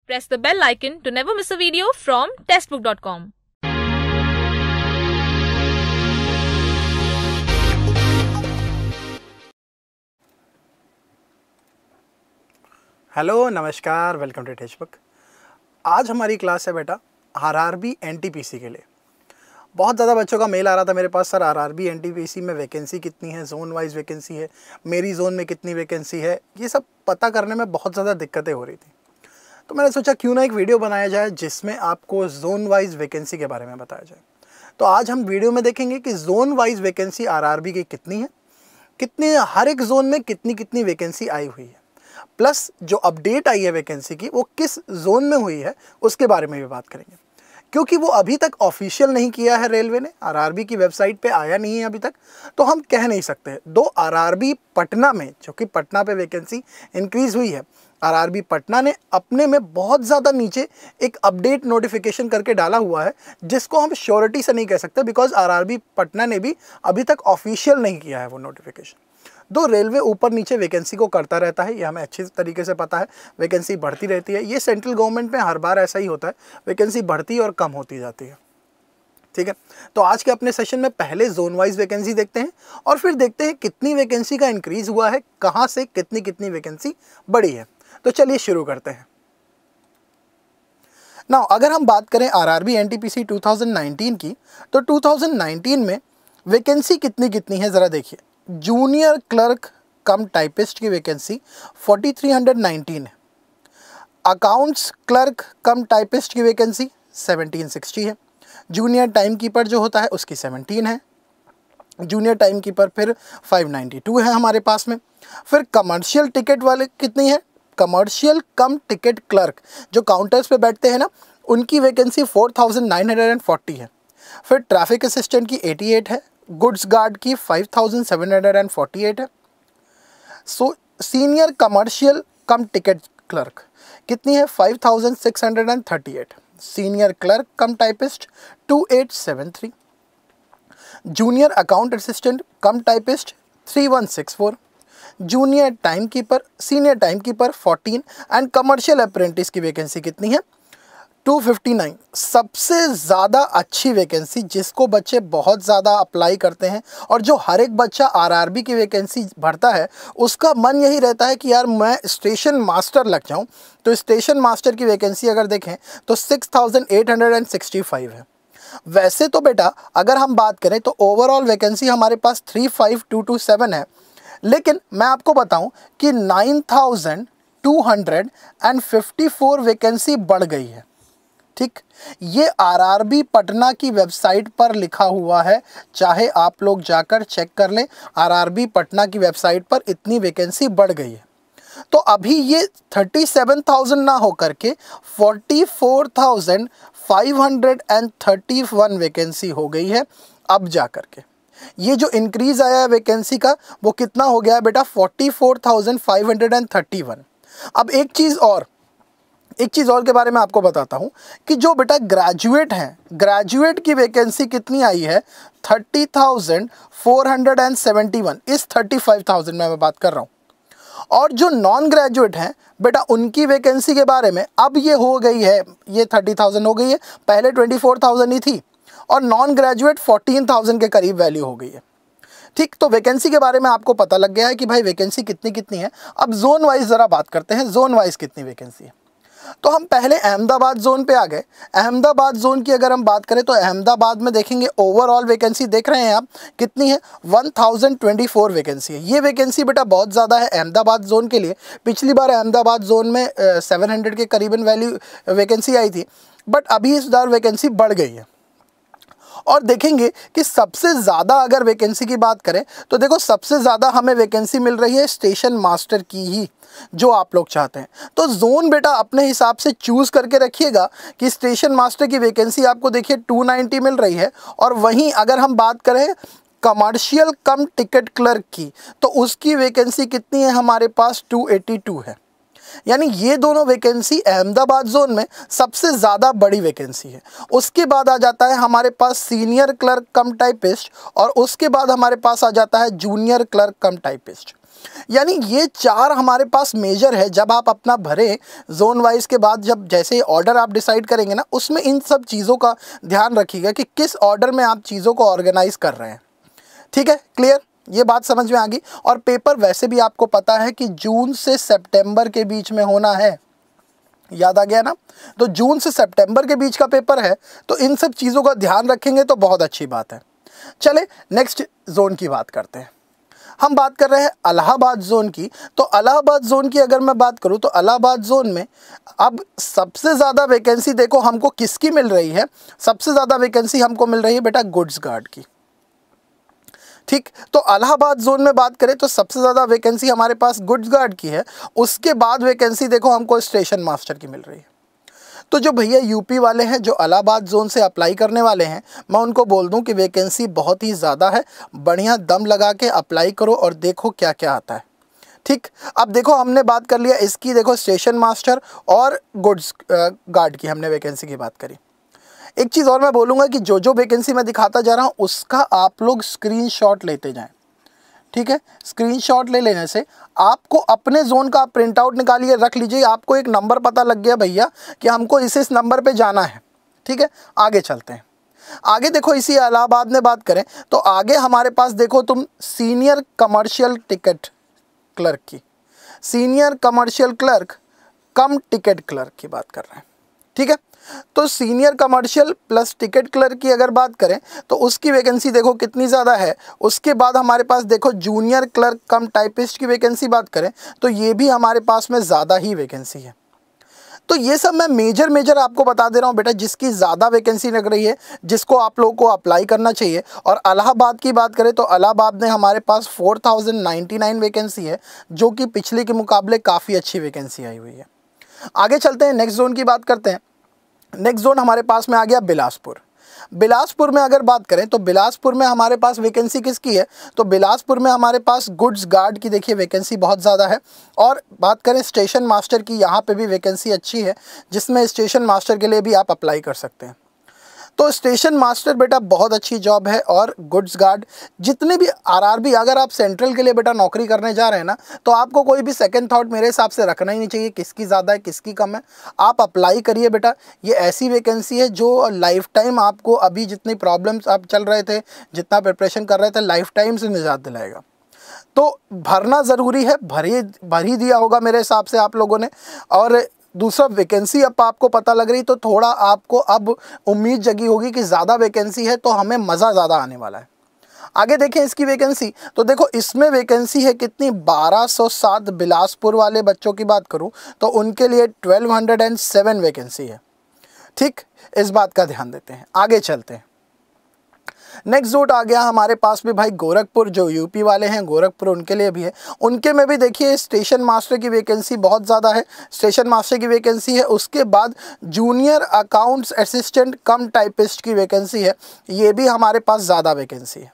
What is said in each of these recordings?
Press the bell icon to never miss a video from testbook.com. Hello नमस्कार, welcome to textbook. आज हमारी class है बेटा RRB NTPC के लिए। बहुत ज़्यादा बच्चों का मेल आ रहा था मेरे पास, सर आरआरबी एनटीपीसी में वैकेंसी कितनी है, जोन वाइज वैकेंसी है, मेरी जोन में कितनी वैकेंसी है, ये सब पता करने में बहुत ज़्यादा दिक्कतें हो रही थी। तो मैंने सोचा क्यों ना एक वीडियो बनाया जाए जिसमें आपको जोन वाइज वैकेंसी के बारे में बताया जाए। तो आज हम वीडियो में देखेंगे कि जोन वाइज वैकेंसी आरआरबी की कितनी है, कितनी हर एक जोन में कितनी कितनी वैकेंसी आई हुई है, प्लस जो अपडेट आई है वैकेंसी की वो किस जोन में हुई है उसके बारे में भी बात करेंगे। क्योंकि वो अभी तक ऑफिशियल नहीं किया है रेलवे ने, आरआरबी की वेबसाइट पे आया नहीं है अभी तक, तो हम कह नहीं सकते। दो आरआरबी पटना में, जो कि पटना पे वैकेंसी इंक्रीज हुई है, आरआरबी पटना ने अपने में बहुत ज़्यादा नीचे एक अपडेट नोटिफिकेशन करके डाला हुआ है, जिसको हम श्योरिटी से नहीं कह सकते बिकॉज आरआरबी पटना ने भी अभी तक ऑफिशियल नहीं किया है वो नोटिफिकेशन। दो रेलवे ऊपर नीचे वैकेंसी को करता रहता है, ये हमें अच्छे तरीके से पता है, वैकेंसी बढ़ती रहती है। ये सेंट्रल गवर्नमेंट में हर बार ऐसा ही होता है, वैकेंसी बढ़ती और कम होती जाती है। ठीक है, तो आज के अपने सेशन में पहले जोन वाइज वैकेंसी देखते हैं और फिर देखते हैं कितनी वैकेंसी का इंक्रीज हुआ है, कहाँ से कितनी कितनी वैकेंसी बढ़ी है। तो चलिए शुरू करते हैं। नाउ अगर हम बात करें आरआरबी एनटीपीसी 2019 की, तो 2019 में वैकेंसी कितनी कितनी है ज़रा देखिए। जूनियर क्लर्क कम टाइपिस्ट की वैकेंसी 4319 है। अकाउंट्स क्लर्क कम टाइपिस्ट की वैकेंसी 1760 है। जूनियर टाइम कीपर जो होता है उसकी 17 है। जूनियर टाइम कीपर फिर 592 है हमारे पास में। फिर कमर्शियल टिकट वाले कितनी है, कमर्शियल कम टिकट क्लर्क जो काउंटर्स पे बैठते हैं ना, उनकी वैकेंसी 4940 है। फिर ट्रैफिक असिस्टेंट की 88 है। गुड्स गार्ड की 5748 है। So senior commercial cum ticket clerk कितनी है, 5638। Senior clerk come typist 2873। Junior account assistant come typist 3164। Junior time keeper, senior time keeper 14 and commercial apprentice की वैकेंसी कितनी है, 259। सबसे ज़्यादा अच्छी वैकेंसी जिसको बच्चे बहुत ज़्यादा अप्लाई करते हैं और जो हर एक बच्चा आरआरबी की वैकेंसी भरता है, उसका मन यही रहता है कि यार मैं स्टेशन मास्टर लग जाऊं। तो स्टेशन मास्टर की वैकेंसी अगर देखें तो 6865 है। वैसे तो बेटा अगर हम बात करें तो ओवरऑल वैकेंसी हमारे पास 35227 है, लेकिन मैं आपको बताऊं कि 9254 वैकेंसी बढ़ गई है। ठीक, ये आरआरबी पटना की वेबसाइट पर लिखा हुआ है, चाहे आप लोग जाकर चेक कर लें। आरआरबी पटना की वेबसाइट पर इतनी वैकेंसी बढ़ गई है। तो अभी ये 37,000 ना हो करके 44,531 वैकेंसी हो गई है अब जा करके। ये जो इंक्रीज आया है वैकेंसी का वो कितना हो गया है बेटा, 44,531। अब एक चीज़ और के बारे में आपको बताता हूँ कि जो बेटा ग्रेजुएट हैं, ग्रेजुएट की वैकेंसी कितनी आई है, 30,471। इस 35,000 में मैं बात कर रहा हूँ। और जो नॉन ग्रेजुएट हैं बेटा, उनकी वैकेंसी के बारे में अब ये हो गई है, ये 30,000 हो गई है, पहले 24,000 ही थी, और नॉन ग्रेजुएट 14,000 के करीब वैल्यू हो गई है। ठीक, तो वैकेंसी के बारे में आपको पता लग गया है कि भाई वैकेंसी कितनी कितनी है। अब जोन वाइज ज़रा बात करते हैं, जोन वाइज कितनी वैकेंसी है। तो हम पहले अहमदाबाद जोन पे आ गए। अहमदाबाद जोन की अगर हम बात करें तो अहमदाबाद में देखेंगे ओवरऑल वैकेंसी देख रहे हैं आप कितनी है, 1024 वैकेंसी है। ये वैकेंसी बेटा बहुत ज़्यादा है अहमदाबाद जोन के लिए। पिछली बार अहमदाबाद जोन में 700 के करीबन वैकेंसी आई थी, बट अभी इस बार वैकेंसी बढ़ गई है। और देखेंगे कि सबसे ज़्यादा अगर वैकेंसी की बात करें तो देखो सबसे ज़्यादा हमें वैकेंसी मिल रही है स्टेशन मास्टर की ही, जो आप लोग चाहते हैं। तो जोन बेटा अपने हिसाब से चूज़ करके रखिएगा कि स्टेशन मास्टर की वैकेंसी आपको देखिए 290 मिल रही है। और वहीं अगर हम बात करें कमर्शियल कम टिकट क्लर्क की, तो उसकी वैकेंसी कितनी है हमारे पास, 282 है। यानी ये दोनों वैकेंसी अहमदाबाद जोन में सबसे ज़्यादा बड़ी वैकेंसी है। उसके बाद आ जाता है हमारे पास सीनियर क्लर्क कम टाइपिस्ट, और उसके बाद हमारे पास आ जाता है जूनियर क्लर्क कम टाइपिस्ट। यानी ये 4 हमारे पास मेजर है। जब आप अपना भरें जोन वाइज के बाद, जब जैसे ऑर्डर आप डिसाइड करेंगे ना, उसमें इन सब चीज़ों का ध्यान रखिएगा कि किस ऑर्डर में आप चीज़ों को ऑर्गेनाइज कर रहे हैं। ठीक है, क्लियर, ये बात समझ में आ गई। और पेपर वैसे भी आपको पता है कि जून से सितंबर के बीच में होना है, याद आ गया ना। तो जून से सितंबर के बीच का पेपर है, तो इन सब चीज़ों का ध्यान रखेंगे तो बहुत अच्छी बात है। चले नेक्स्ट जोन की बात करते हैं। हम बात कर रहे हैं इलाहाबाद जोन की। तो इलाहाबाद जोन की अगर मैं बात करूं तो इलाहाबाद जोन में अब सबसे ज़्यादा वैकेंसी देखो हमको किसकी मिल रही है। सबसे ज़्यादा वैकेंसी हमको मिल रही है बेटा गुड्स गार्ड की। ठीक, तो इलाहाबाद जोन में बात करें तो सबसे ज़्यादा वैकेंसी हमारे पास गुड्स गार्ड की है। उसके बाद वैकेंसी देखो हमको स्टेशन मास्टर की मिल रही है। तो जो भैया यूपी वाले हैं जो इलाहाबाद जोन से अप्लाई करने वाले हैं, मैं उनको बोल दूं कि वैकेंसी बहुत ही ज़्यादा है, बढ़िया दम लगा के अप्लाई करो और देखो क्या क्या आता है। ठीक, अब देखो हमने बात कर लिया इसकी, देखो स्टेशन मास्टर और गुड्स गार्ड की हमने वैकेंसी की बात करी। एक चीज़ और मैं बोलूँगा कि जो जो वैकेंसी मैं दिखाता जा रहा हूँ उसका आप लोग स्क्रीनशॉट लेते जाएं। ठीक है, स्क्रीनशॉट ले लेने से आपको अपने जोन का प्रिंट आउट निकालिए रख लीजिए। आपको एक नंबर पता लग गया भैया कि हमको इस नंबर पे जाना है। ठीक है, आगे चलते हैं। आगे देखो इसी इलाहाबाद में बात करें तो आगे हमारे पास देखो तुम सीनियर कमर्शियल टिकट क्लर्क की, सीनियर कमर्शियल क्लर्क कम टिकट क्लर्क की बात कर रहे हैं। ठीक है, तो senior commercial plus ticket clerk की अगर बात करें तो उसकी वैकेंसी देखो कितनी ज़्यादा है। उसके बाद हमारे पास देखो जूनियर क्लर्क कम टाइपिस्ट की वैकेंसी बात करें तो ये भी हमारे पास में ज़्यादा ही वैकेंसी है। तो ये सब मैं मेजर आपको बता दे रहा हूँ बेटा, जिसकी ज़्यादा वैकेंसी लग रही है, जिसको आप लोगों को अप्लाई करना चाहिए। और इलाहाबाद की बात करें तो इलाहाबाद में हमारे पास 4099 वैकेंसी है, जो कि पिछले के मुकाबले काफ़ी अच्छी वैकेंसी आई हुई है। आगे चलते हैं, नेक्स्ट जोन की बात करते हैं। नेक्स्ट जोन हमारे पास में आ गया बिलासपुर। बिलासपुर में अगर बात करें तो बिलासपुर में हमारे पास वैकेंसी किसकी है, तो बिलासपुर में हमारे पास गुड्स गार्ड की देखिए वैकेंसी बहुत ज़्यादा है। और बात करें स्टेशन मास्टर की, यहाँ पे भी वैकेंसी अच्छी है, जिसमें स्टेशन मास्टर के लिए भी आप अप्लाई कर सकते हैं। तो स्टेशन मास्टर बेटा बहुत अच्छी जॉब है। और गुड्स गार्ड जितने भी आरआरबी, अगर आप सेंट्रल के लिए बेटा नौकरी करने जा रहे हैं ना, तो आपको कोई भी सेकंड थॉट मेरे हिसाब से रखना ही नहीं चाहिए किसकी ज़्यादा है किसकी कम है। आप अप्लाई करिए बेटा, ये ऐसी वैकेंसी है जो लाइफ टाइम आपको, अभी जितनी प्रॉब्लम्स आप चल रहे थे, जितना प्रिपरेशन कर रहे थे, लाइफ टाइम से निजात दिलाएगा। तो भरना ज़रूरी है, भर ही दिया होगा मेरे हिसाब से आप लोगों ने। और दूसरा वैकेंसी अब आपको पता लग रही तो थोड़ा आपको अब उम्मीद जगी होगी कि ज़्यादा वैकेंसी है तो हमें मज़ा ज़्यादा आने वाला है। आगे देखें इसकी वैकेंसी, तो देखो इसमें वैकेंसी है कितनी, 1207। बिलासपुर वाले बच्चों की बात करूं तो उनके लिए 1207 वैकेंसी है। ठीक, इस बात का ध्यान देते हैं। आगे चलते हैं, नेक्स्ट जोन आ गया हमारे पास भी भाई गोरखपुर। जो यूपी वाले हैं गोरखपुर, उनके लिए भी है। उनके में भी देखिए स्टेशन मास्टर की वैकेंसी बहुत ज़्यादा है, स्टेशन मास्टर की वैकेंसी है। उसके बाद जूनियर अकाउंट्स असिस्टेंट कम टाइपिस्ट की वैकेंसी है, ये भी हमारे पास ज़्यादा वैकेंसी है।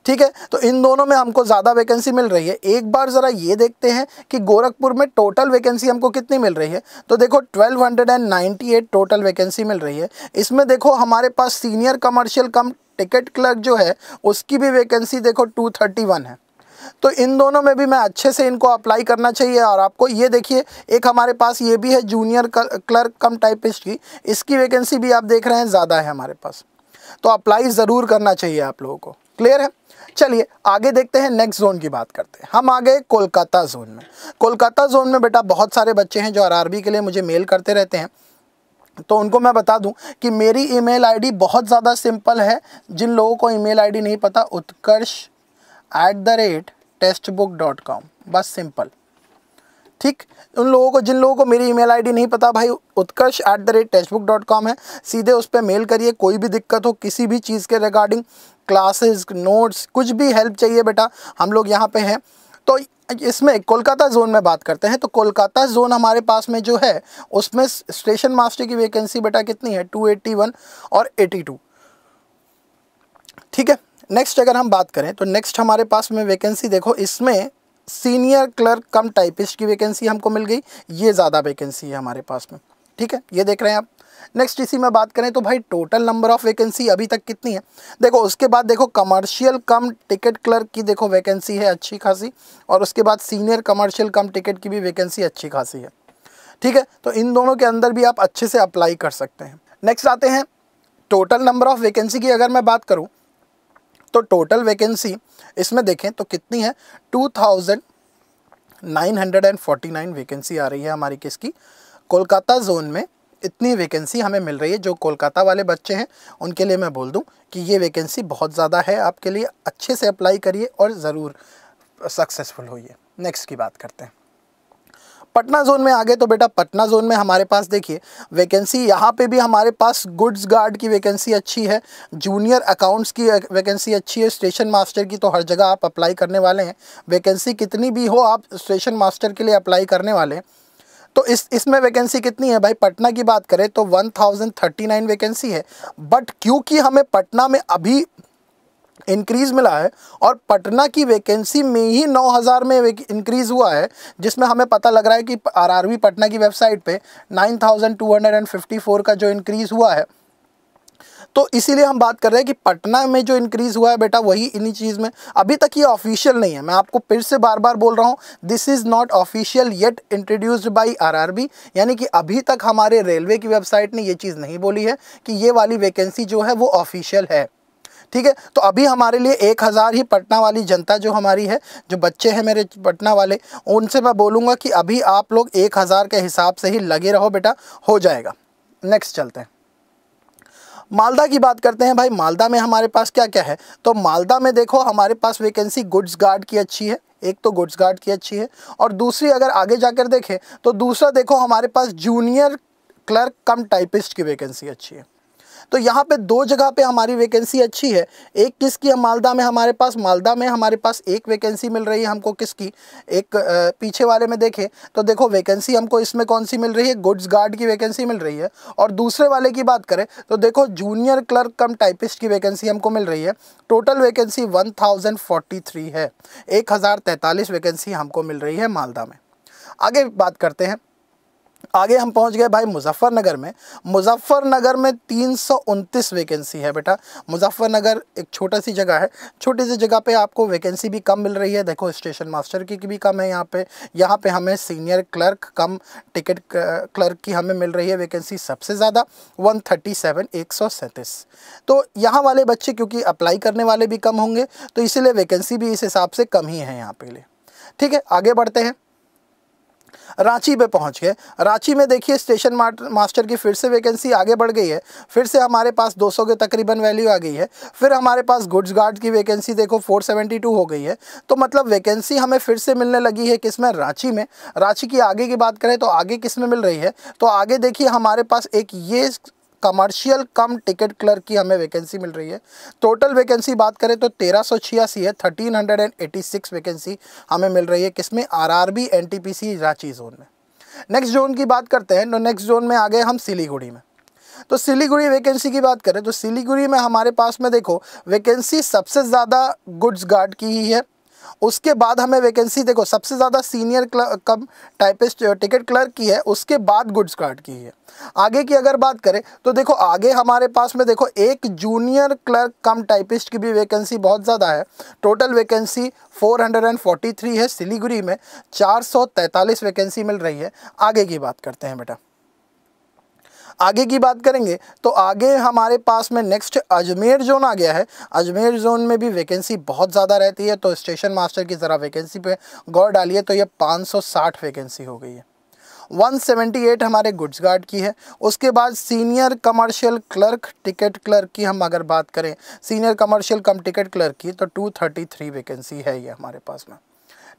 ठीक है, तो इन दोनों में हमको ज़्यादा वैकेंसी मिल रही है। एक बार ज़रा ये देखते हैं कि गोरखपुर में टोटल वैकेंसी हमको कितनी मिल रही है। तो देखो 1298 टोटल वैकेंसी मिल रही है। इसमें देखो हमारे पास senior commercial cum ticket clerk जो है उसकी भी वैकेंसी देखो 231 है। तो इन दोनों में भी मैं अच्छे से इनको अप्लाई करना चाहिए। और आपको ये देखिए एक हमारे पास ये भी है जूनियर क्लर्क कम टाइपिस्ट की, इसकी वैकेंसी भी आप देख रहे हैं ज़्यादा है हमारे पास। तो अप्लाई ज़रूर करना चाहिए आप लोगों को। क्लियर है, चलिए आगे देखते हैं, नेक्स्ट जोन की बात करते हैं। हम आ गए कोलकाता जोन में। कोलकाता जोन में बेटा बहुत सारे बच्चे हैं जो आरआरबी के लिए मुझे मेल करते रहते हैं, तो उनको मैं बता दूं कि मेरी ईमेल आईडी बहुत ज़्यादा सिंपल है। जिन लोगों को ईमेल आईडी नहीं पता, utkarsh@textbook.com, बस सिंपल। ठीक, उन लोगों को, जिन लोगों को मेरी ईमेल आईडी नहीं पता भाई, utkarsh@textbook.com है, सीधे उस पर मेल करिए। कोई भी दिक्कत हो किसी भी चीज़ के रिगार्डिंग, क्लासेस, नोट्स, कुछ भी हेल्प चाहिए बेटा, हम लोग यहाँ पे हैं। तो इसमें कोलकाता जोन में बात करते हैं। तो कोलकाता जोन हमारे पास में जो है उसमें स्टेशन मास्टर की वैकेंसी बेटा कितनी है, 281 और 82। ठीक है, नेक्स्ट अगर हम बात करें तो नेक्स्ट हमारे पास में वैकेंसी देखो, इसमें सीनियर क्लर्क कम टाइपिस्ट की वैकेंसी हमको मिल गई, ये ज़्यादा वैकेंसी है हमारे पास में। ठीक है, ये देख रहे हैं आप। नेक्स्ट इसी में बात करें तो भाई टोटल नंबर ऑफ वैकेंसी अभी तक कितनी है, देखो उसके बाद देखो कमर्शियल कम टिकट क्लर्क की देखो वैकेंसी है अच्छी खासी, और उसके बाद सीनियर कमर्शियल कम टिकट की भी वैकेंसी अच्छी खासी है, ठीक है। तो इन दोनों के अंदर भी आप अच्छे से अप्लाई कर सकते हैं। नेक्स्ट आते हैं टोटल नंबर ऑफ वैकेंसी की। अगर मैं बात करूं तो टोटल वैकेंसी इसमें देखें तो कितनी है, 2949 वैकेंसी आ रही है हमारी किसकी, कोलकाता जोन में। इतनी वैकेंसी हमें मिल रही है। जो कोलकाता वाले बच्चे हैं उनके लिए मैं बोल दूं कि ये वैकेंसी बहुत ज़्यादा है आपके लिए, अच्छे से अप्लाई करिए और ज़रूर सक्सेसफुल होइए। नेक्स्ट की बात करते हैं, पटना जोन में आगे। तो बेटा पटना जोन में हमारे पास देखिए वैकेंसी, यहाँ पे भी हमारे पास गुड्स गार्ड की वैकेंसी अच्छी है, जूनियर अकाउंट्स की वैकेंसी अच्छी है, स्टेशन मास्टर की तो हर जगह आप अप्लाई करने वाले हैं। वैकेंसी कितनी भी हो आप स्टेशन मास्टर के लिए अप्लाई करने वाले हैं। तो इसमें वैकेंसी कितनी है भाई, पटना की बात करें तो 1039 वैकेंसी है। बट क्योंकि हमें पटना में अभी इंक्रीज़ मिला है और पटना की वैकेंसी में ही 9000 में इंक्रीज़ हुआ है, जिसमें हमें पता लग रहा है कि आरआरबी पटना की वेबसाइट पे 9254 का जो इंक्रीज़ हुआ है। तो इसीलिए हम बात कर रहे हैं कि पटना में जो इंक्रीज़ हुआ है बेटा वही इन्हीं चीज़ में। अभी तक ये ऑफिशियल नहीं है, मैं आपको फिर से बार बार बोल रहा हूँ, this is not official yet introduced by RRB, यानी कि अभी तक हमारे रेलवे की वेबसाइट ने ये चीज़ नहीं बोली है कि ये वाली वैकेंसी जो है वो ऑफिशियल है, ठीक है। तो अभी हमारे लिए 1000 ही पटना वाली जनता जो हमारी है, जो बच्चे हैं मेरे पटना वाले, उनसे मैं बोलूँगा कि अभी आप लोग 1000 के हिसाब से ही लगे रहो बेटा, हो जाएगा। नेक्स्ट चलते हैं, मालदा की बात करते हैं। भाई मालदा में हमारे पास क्या क्या है, तो मालदा में देखो हमारे पास वैकेंसी गुड्स गार्ड की अच्छी है, एक तो गुड्स गार्ड की अच्छी है, और दूसरी अगर आगे जाकर देखें तो दूसरा देखो हमारे पास जूनियर क्लर्क कम टाइपिस्ट की वैकेंसी अच्छी है। तो यहाँ पे दो जगह पे हमारी वैकेंसी अच्छी है। एक किसकी है, मालदा में हमारे पास एक वैकेंसी मिल रही है हमको किसकी, एक पीछे वाले में देखें तो देखो वैकेंसी हमको इसमें कौन सी मिल रही है, गुड्स गार्ड की वैकेंसी मिल रही है। और दूसरे वाले की बात करें तो देखो जूनियर क्लर्क कम टाइपिस्ट की वैकेंसी हमको मिल रही है। टोटल वैकेंसी 1043 है, 1043 वैकेंसी हमको मिल रही है मालदा में। आगे बात करते हैं, आगे हम पहुंच गए भाई मुजफ्फरनगर में। मुजफ्फरनगर में 329 वैकेंसी है बेटा। मुजफ्फरनगर एक छोटा सी जगह है, छोटी सी जगह पे आपको वैकेंसी भी कम मिल रही है। देखो स्टेशन मास्टर की भी कम है यहाँ पे हमें सीनियर क्लर्क कम टिकट क्लर्क की हमें मिल रही है वैकेंसी सबसे ज़्यादा 137 137। तो यहाँ वाले बच्चे क्योंकि अप्लाई करने वाले भी कम होंगे तो इसीलिए वैकेंसी भी इस हिसाब से कम ही है यहाँ पे लिए, ठीक है। आगे बढ़ते हैं, रांची पे पहुंच गए। रांची में देखिए स्टेशन मास्टर की फिर से वैकेंसी आगे बढ़ गई है, फिर से हमारे पास 200 के तकरीबन वैल्यू आ गई है। फिर हमारे पास गुड्स गार्ड की वैकेंसी देखो 472 हो गई है। तो मतलब वैकेंसी हमें फिर से मिलने लगी है किसमें, रांची में। रांची की आगे की बात करें तो आगे किस में मिल रही है, तो आगे देखिए हमारे पास एक ये कमर्शियल कम टिकट क्लर्क की हमें वैकेंसी मिल रही है। टोटल वैकेंसी बात करें तो 1386 है, 1386 वैकेंसी हमें मिल रही है किसमें, आरआरबी एनटीपीसी रांची जोन में। नेक्स्ट जोन की बात करते हैं तो नेक्स्ट जोन में आ गए हम सिलीगुड़ी में। तो सिलीगुड़ी वैकेंसी की बात करें तो सिलीगुड़ी में हमारे पास में देखो वैकेंसी सबसे ज़्यादा गुड्स गार्ड की ही है। उसके बाद हमें वैकेंसी देखो सबसे ज़्यादा सीनियर कम टाइपिस्ट टिकट क्लर्क की है, उसके बाद गुड्स गार्ड की है। आगे की अगर बात करें तो देखो आगे हमारे पास में देखो एक जूनियर क्लर्क कम टाइपिस्ट की भी वैकेंसी बहुत ज़्यादा है। टोटल वैकेंसी 443 है सिलीगुड़ी में, 443 वैकेंसी मिल रही है। आगे की बात करते हैं बेटा, आगे की बात करेंगे तो आगे हमारे पास में नेक्स्ट अजमेर जोन आ गया है। अजमेर जोन में भी वैकेंसी बहुत ज़्यादा रहती है, तो स्टेशन मास्टर की ज़रा वैकेंसी पे गौर डालिए तो ये 560 वैकेंसी हो गई है। 178 हमारे गुड्स गार्ड की है। उसके बाद senior commercial clerk ticket clerk की हम अगर बात करें, senior commercial cum ticket clerk की, तो 233 वैकेंसी है ये हमारे पास में,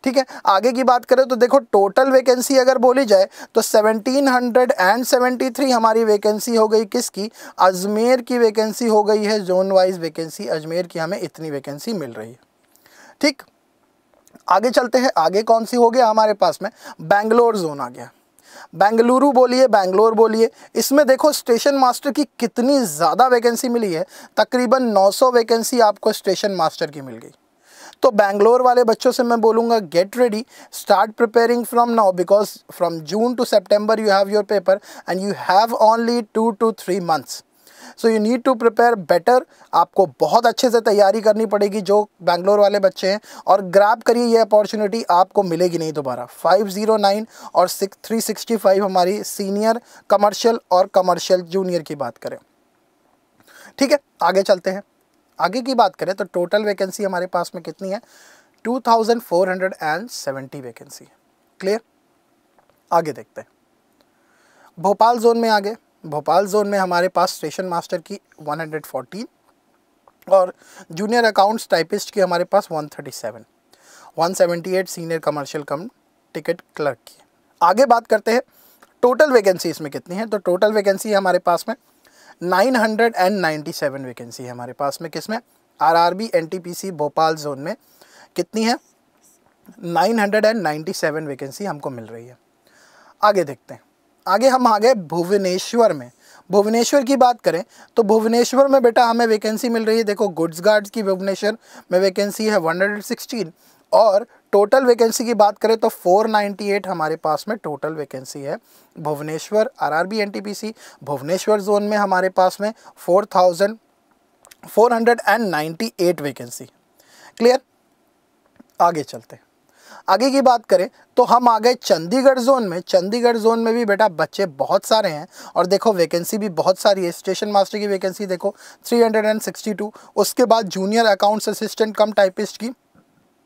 ठीक है। आगे की बात करें तो देखो टोटल वैकेंसी अगर बोली जाए तो 1773 हमारी वैकेंसी हो गई किसकी, अजमेर की वैकेंसी हो गई है। जोन वाइज वैकेंसी अजमेर की हमें इतनी वैकेंसी मिल रही है, ठीक। आगे चलते हैं, आगे कौन सी हो गया हमारे पास में, बेंगलोर जोन आ गया। बेंगलुरु बोलिए, बेंगलोर बोलिए, इसमें देखो स्टेशन मास्टर की कितनी ज़्यादा वैकेंसी मिली है, तकरीबन 900 वैकेंसी आपको स्टेशन मास्टर की मिल गई। तो बैंगलोर वाले बच्चों से मैं बोलूँगा get ready, start preparing from now, because from June to September you have your paper and you have only 2 to 3 months. So you need to prepare better. आपको बहुत अच्छे से तैयारी करनी पड़ेगी जो बैंगलोर वाले बच्चे हैं, और ग्रैब करिए, ये अपॉर्चुनिटी आपको मिलेगी नहीं दोबारा. 509 और 365 हमारी सीनियर कमर्शियल और कमर्शियल जूनियर की बात करें. ठीक है, आगे चलते हैं. आगे की बात करें तो टोटल वैकेंसी हमारे पास में कितनी है? 2470 वैकेंसी. क्लियर? आगे देखते हैं. भोपाल जोन में आगे, भोपाल जोन में हमारे पास स्टेशन मास्टर की 114 और जूनियर अकाउंट्स टाइपिस्ट की हमारे पास 137, 178 senior commercial cum ticket clerk की. आगे बात करते हैं टोटल वैकेंसी इसमें कितनी है. तो टोटल वैकेंसी है हमारे पास में 997 वैकेंसी है हमारे पास में. किसमें? आरआरबी एनटीपीसी भोपाल जोन में कितनी है? 997 वैकेंसी हमको मिल रही है. आगे देखते हैं. आगे हम आ गए भुवनेश्वर में. भुवनेश्वर की बात करें तो भुवनेश्वर में बेटा हमें वैकेंसी मिल रही है. देखो, गुड्स गार्ड्स की भुवनेश्वर में वैकेंसी है 116, और टोटल वैकेंसी की बात करें तो 498 हमारे पास में टोटल वैकेंसी है. Bhubaneswar RRB NTPC Bhubaneswar zone में हमारे पास में 4498 वैकेंसी. क्लियर? आगे चलते हैं. आगे की बात करें तो हम आ गए चंडीगढ़ जोन में. चंडीगढ़ जोन में भी बेटा बच्चे बहुत सारे हैं, और देखो वैकेंसी भी बहुत सारी है. स्टेशन मास्टर की वैकेंसी देखो 362, उसके बाद जूनियर अकाउंट्स असिस्टेंट कम टाइपिस्ट की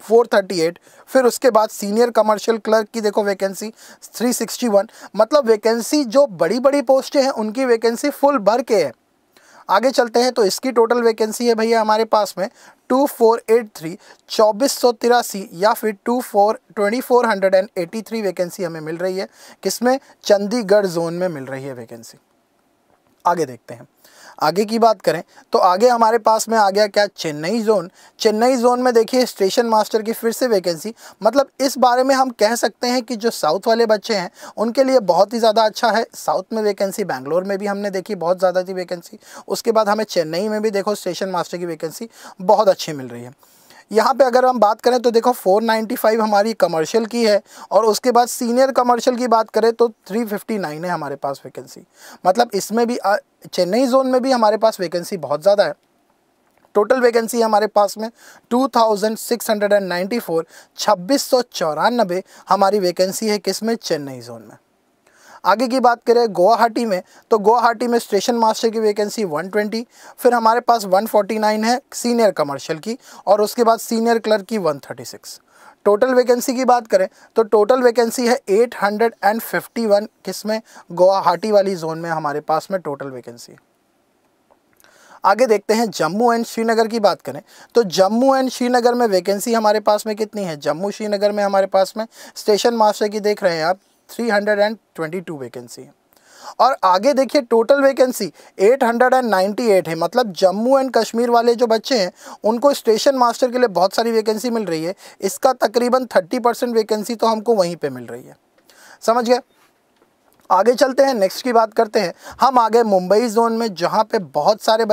438, फिर उसके बाद सीनियर कमर्शियल क्लर्क की देखो वैकेंसी 361. मतलब वैकेंसी जो बड़ी बड़ी पोस्टें हैं उनकी वैकेंसी फुल भर के है. आगे चलते हैं तो इसकी टोटल वैकेंसी है भैया हमारे पास में 2483, 2483 या फिर 2483 वैकेंसी हमें मिल रही है. किसमें? चंडीगढ़ जोन में मिल रही है वैकेंसी. आगे देखते हैं. आगे की बात करें तो आगे हमारे पास में आ गया क्या? चेन्नई जोन. चेन्नई जोन में देखिए स्टेशन मास्टर की फिर से वैकेंसी. मतलब इस बारे में हम कह सकते हैं कि जो साउथ वाले बच्चे हैं उनके लिए बहुत ही ज़्यादा अच्छा है. साउथ में वैकेंसी बैंगलोर में भी हमने देखी बहुत ज़्यादा थी वैकेंसी. उसके बाद हमें चेन्नई में भी देखो स्टेशन मास्टर की वैकेंसी बहुत अच्छी मिल रही है. यहाँ पे अगर हम बात करें तो देखो 495 हमारी कमर्शियल की है, और उसके बाद सीनियर कमर्शियल की बात करें तो 359 है हमारे पास वैकेंसी. मतलब इसमें भी चेन्नई जोन में भी हमारे पास वैकेंसी बहुत ज़्यादा है. टोटल वैकेंसी हमारे पास में 2694, 2694 हमारी वैकेंसी है. किसमें? चेन्नई जोन में. आगे की बात करें गुवाहाटी में तो गुवाहाटी में स्टेशन मास्टर की वैकेंसी 120, फिर हमारे पास 149 है सीनियर कमर्शियल की, और उसके बाद सीनियर क्लर्क की 136. टोटल वैकेंसी की बात करें तो टोटल वैकेंसी है 851. किसमें? गुवाहाटी वाली जोन में हमारे पास में टोटल वैकेंसी. आगे देखते हैं जम्मू एंड श्रीनगर की बात करें तो जम्मू एंड श्रीनगर में वैकेंसी हमारे पास में कितनी है? जम्मू श्रीनगर में हमारे पास में स्टेशन मास्टर की देख रहे हैं आप 322 वैकेंसी है. और आगे देखिए टोटल वैकेंसी 898 है. मतलब जम्मू एंड कश्मीर वाले जो बच्चे हैं उनको स्टेशन मास्टर के लिए बहुत सारी वैकेंसी मिल रही है. इसका तकरीबन 30% वैकेंसी तो हमको वहीं पे मिल रही है. समझ गए? आगे चलते हैं, नेक्स्ट की बात करते हैं. हम आ गए मुंबई जोन में, जहाँ पे बहुत सारे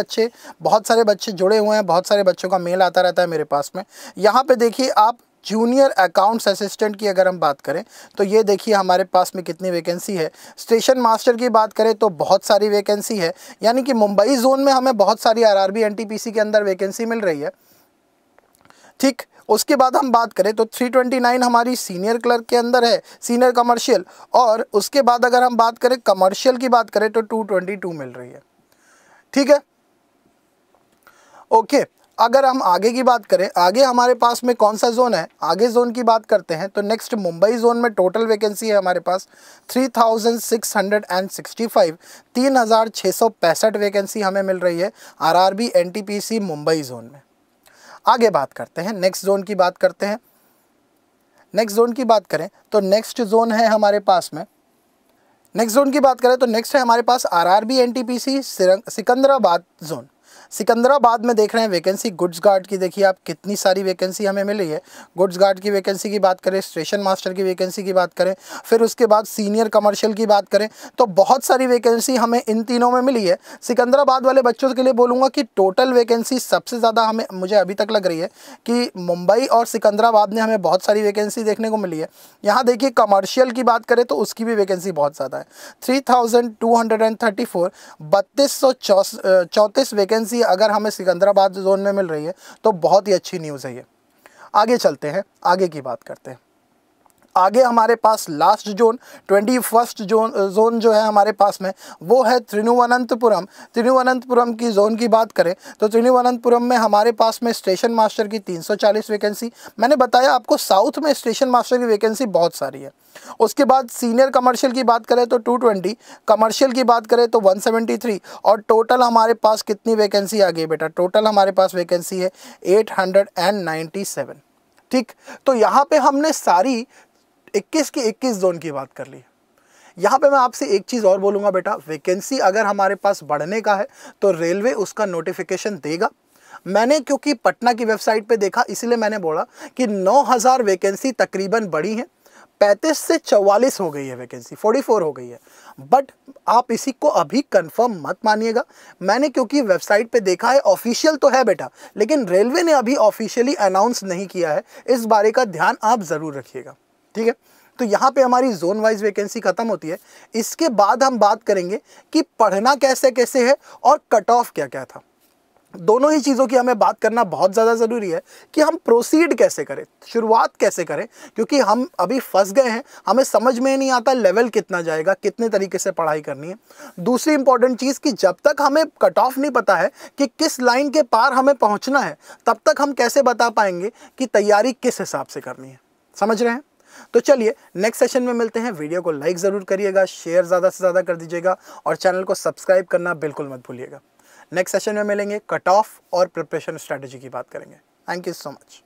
बच्चे जुड़े हुए हैं. बहुत सारे बच्चों का मेल आता रहता है मेरे पास में. यहाँ पे देखिए आप जूनियर अकाउंट्स असिस्टेंट की अगर हम बात करें तो ये देखिए हमारे पास में कितनी वैकेंसी है. स्टेशन मास्टर की बात करें तो बहुत सारी वैकेंसी है. यानी कि मुंबई जोन में हमें बहुत सारी आरआरबी एनटीपीसी के अंदर वैकेंसी मिल रही है. ठीक, उसके बाद हम बात करें तो 329 हमारी सीनियर क्लर्क के अंदर है, सीनियर कमर्शियल, और उसके बाद अगर हम बात करें कमर्शियल की बात करें तो 222 मिल रही है. ठीक है, ओके. अगर हम आगे की बात करें, आगे हमारे पास में कौन सा जोन है, आगे जोन की बात करते हैं तो नेक्स्ट मुंबई जोन में टोटल वैकेंसी है हमारे पास 3665, 3665 वैकेंसी हमें मिल रही है आरआरबी एनटीपीसी मुंबई जोन में. आगे बात करते हैं, नेक्स्ट जोन की बात करते हैं. नेक्स्ट जोन की बात करें तो नेक्स्ट जोन है हमारे पास में, नेक्स्ट जोन की बात करें तो नेक्स्ट है हमारे पास RRB NTPC Secunderabad zone. Secunderabad में देख रहे हैं वैकेंसी गुड्स गार्ड की, देखिए आप कितनी सारी वैकेंसी हमें मिल रही है। गुड्स गार्ड की वैकेंसी की बात करें, स्टेशन मास्टर की वैकेंसी की बात करें, फिर उसके बाद सीनियर कमर्शियल की बात करें, तो बहुत सारी वैकेंसी हमें इन तीनों में मिली है। सिकंदराबाद वाले बच्चों के लिए बोलूँगा कि टोटल वैकेंसी सबसे ज़्यादा हमें मुझे अभी तक लग रही है कि मुंबई और सिकंदराबाद में हमें बहुत सारी वैकेंसी देखने को मिली है। यहाँ देखिए कमर्शियल की बात करें तो उसकी भी वैकेंसी बहुत ज़्यादा है, 3234 3234 वैकेंसी अगर हमें सिकंदराबाद जोन में मिल रही है तो बहुत ही अच्छी न्यूज़ है ये। आगे चलते हैं, आगे की बात करते हैं। आगे हमारे पास लास्ट जोन 21st जोन जो है हमारे पास में वो है तिरुवनंतपुरम। तिरुवनंतपुरम की जोन की बात करें तो तिरुवनंतपुरम में हमारे पास में स्टेशन मास्टर की 340 वैकेंसी। मैंने बताया आपको साउथ में स्टेशन मास्टर की वैकेंसी बहुत सारी है। उसके बाद सीनियर कमर्शियल की बात करें तो 220, कमर्शियल की बात करें तो 173 और टोटल हमारे पास कितनी वैकेंसी आ गई बेटा? टोटल हमारे पास वैकेंसी है 897। ठीक, तो यहाँ पे हमने सारी 21 की 21 जोन की बात कर ली। यहाँ पे मैं आपसे एक चीज़ और बोलूँगा बेटा, वैकेंसी अगर हमारे पास बढ़ने का है तो रेलवे उसका नोटिफिकेशन देगा। मैंने क्योंकि पटना की वेबसाइट पे देखा इसलिए मैंने बोला कि 9000 वैकेंसी तकरीबन बढ़ी है, 35 से 44 हो गई है वैकेंसी, 44 हो गई है। बट आप इसी को अभी कंफर्म मत मानिएगा, मैंने क्योंकि वेबसाइट पे देखा है, ऑफिशियल तो है बेटा, लेकिन रेलवे ने अभी ऑफिशियली अनाउंस नहीं किया है। इस बारे का ध्यान आप ज़रूर रखिएगा, ठीक है। तो यहाँ पे हमारी जोन वाइज वैकेंसी खत्म होती है। इसके बाद हम बात करेंगे कि पढ़ना कैसे कैसे है और कट ऑफ क्या क्या था। दोनों ही चीज़ों की हमें बात करना बहुत ज़्यादा ज़रूरी है कि हम प्रोसीड कैसे करें, शुरुआत कैसे करें, क्योंकि हम अभी फंस गए हैं, हमें समझ में नहीं आता लेवल कितना जाएगा, कितने तरीके से पढ़ाई करनी है। दूसरी इंपॉर्टेंट चीज़ कि जब तक हमें कट ऑफ नहीं पता है कि किस लाइन के पार हमें पहुँचना है, तब तक हम कैसे बता पाएंगे कि तैयारी किस हिसाब से करनी है। समझ रहे हैं? तो चलिए नेक्स्ट सेशन में मिलते हैं। वीडियो को लाइक ज़रूर करिएगा, शेयर ज़्यादा से ज़्यादा कर दीजिएगा और चैनल को सब्सक्राइब करना बिल्कुल मत भूलिएगा। नेक्स्ट सेशन में मिलेंगे, कट ऑफ और प्रिपरेशन स्ट्रैटेजी की बात करेंगे। Thank you so much.